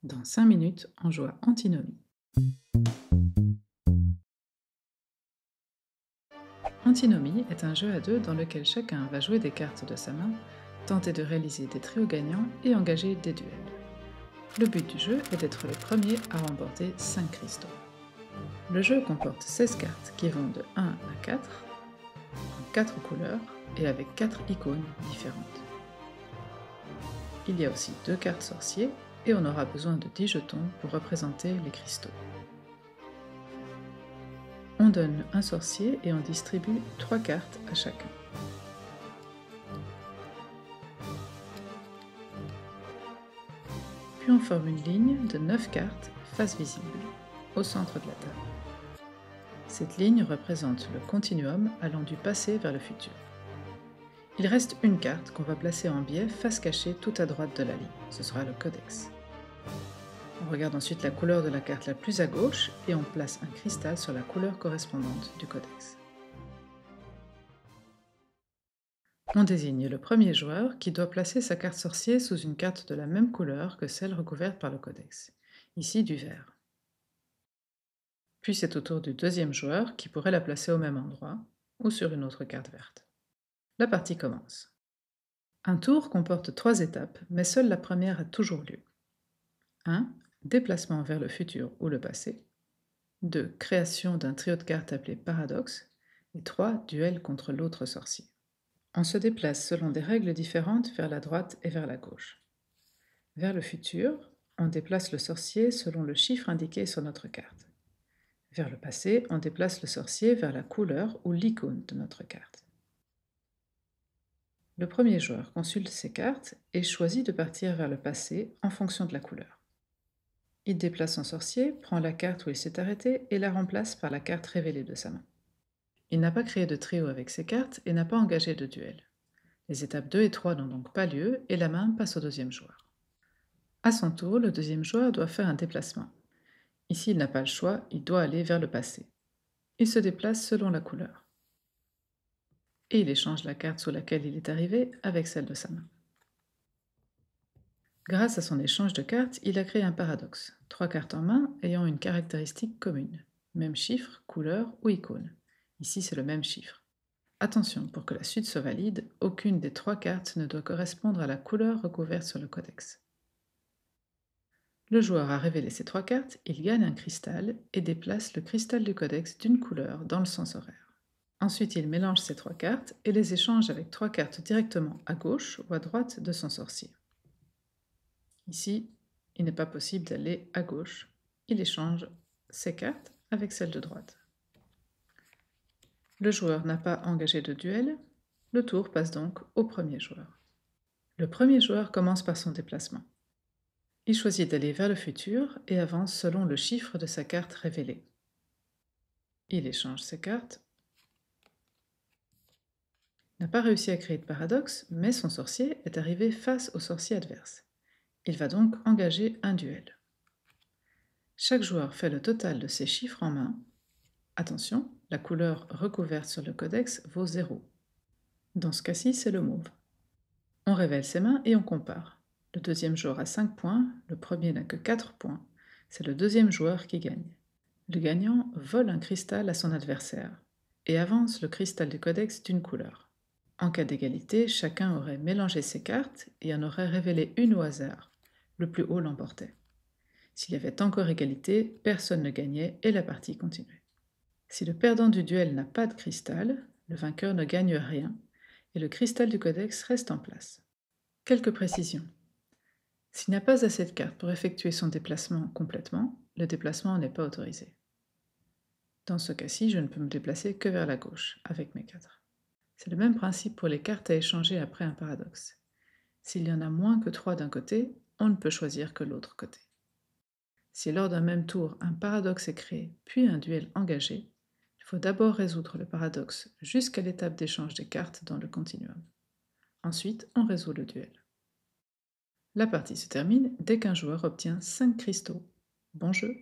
Dans 5 minutes, on joue à Antinomie. Antinomie est un jeu à deux dans lequel chacun va jouer des cartes de sa main, tenter de réaliser des trios gagnants et engager des duels. Le but du jeu est d'être le premier à remporter 5 cristaux. Le jeu comporte 16 cartes qui vont de 1 à 4, en 4 couleurs et avec 4 icônes différentes. Il y a aussi 2 cartes sorciers et on aura besoin de 10 jetons pour représenter les cristaux. On donne un sorcier et on distribue 3 cartes à chacun. Puis on forme une ligne de 9 cartes face visible au centre de la table. Cette ligne représente le continuum allant du passé vers le futur. Il reste une carte qu'on va placer en biais face cachée tout à droite de la ligne. Ce sera le codex. On regarde ensuite la couleur de la carte la plus à gauche et on place un cristal sur la couleur correspondante du codex. On désigne le premier joueur qui doit placer sa carte sorcier sous une carte de la même couleur que celle recouverte par le codex, ici du vert. Puis c'est au tour du deuxième joueur qui pourrait la placer au même endroit ou sur une autre carte verte. La partie commence. Un tour comporte 3 étapes, mais seule la première a toujours lieu. 1. Déplacement vers le futur ou le passé. 2. Création d'un trio de cartes appelé paradoxe. Et 3. Duel contre l'autre sorcier. On se déplace selon des règles différentes vers la droite et vers la gauche. Vers le futur, on déplace le sorcier selon le chiffre indiqué sur notre carte. Vers le passé, on déplace le sorcier vers la couleur ou l'icône de notre carte. Le premier joueur consulte ses cartes et choisit de partir vers le passé en fonction de la couleur. Il déplace son sorcier, prend la carte où il s'est arrêté et la remplace par la carte révélée de sa main. Il n'a pas créé de trio avec ses cartes et n'a pas engagé de duel. Les étapes 2 et 3 n'ont donc pas lieu et la main passe au deuxième joueur. À son tour, le deuxième joueur doit faire un déplacement. Ici, il n'a pas le choix, il doit aller vers le passé. Il se déplace selon la couleur. Et il échange la carte sous laquelle il est arrivé avec celle de sa main. Grâce à son échange de cartes, il a créé un paradoxe. 3 cartes en main ayant une caractéristique commune. Même chiffre, couleur ou icône. Ici, c'est le même chiffre. Attention, pour que la suite soit valide, aucune des 3 cartes ne doit correspondre à la couleur recouverte sur le codex. Le joueur a révélé ces 3 cartes, il gagne un cristal et déplace le cristal du codex d'une couleur dans le sens horaire. Ensuite, il mélange ces 3 cartes et les échange avec 3 cartes directement à gauche ou à droite de son sorcier. Ici, il n'est pas possible d'aller à gauche. Il échange ses cartes avec celles de droite. Le joueur n'a pas engagé de duel. Le tour passe donc au premier joueur. Le premier joueur commence par son déplacement. Il choisit d'aller vers le futur et avance selon le chiffre de sa carte révélée. Il échange ses cartes. N'a pas réussi à créer de paradoxe, mais son sorcier est arrivé face au sorcier adverse. Il va donc engager un duel. Chaque joueur fait le total de ses chiffres en main. Attention, la couleur recouverte sur le codex vaut 0. Dans ce cas-ci, c'est le mauve. On révèle ses mains et on compare. Le deuxième joueur a 5 points, le premier n'a que 4 points. C'est le deuxième joueur qui gagne. Le gagnant vole un cristal à son adversaire et avance le cristal du codex d'une couleur. En cas d'égalité, chacun aurait mélangé ses cartes et en aurait révélé une au hasard. Le plus haut l'emportait. S'il y avait encore égalité, personne ne gagnait et la partie continuait. Si le perdant du duel n'a pas de cristal, le vainqueur ne gagne rien et le cristal du codex reste en place. Quelques précisions. S'il n'y a pas assez de cartes pour effectuer son déplacement complètement, le déplacement n'est pas autorisé. Dans ce cas-ci, je ne peux me déplacer que vers la gauche, avec mes 4. C'est le même principe pour les cartes à échanger après un paradoxe. S'il y en a moins que 3 d'un côté, on ne peut choisir que l'autre côté. Si lors d'un même tour, un paradoxe est créé, puis un duel engagé, il faut d'abord résoudre le paradoxe jusqu'à l'étape d'échange des cartes dans le continuum. Ensuite, on résout le duel. La partie se termine dès qu'un joueur obtient 5 cristaux. Bon jeu!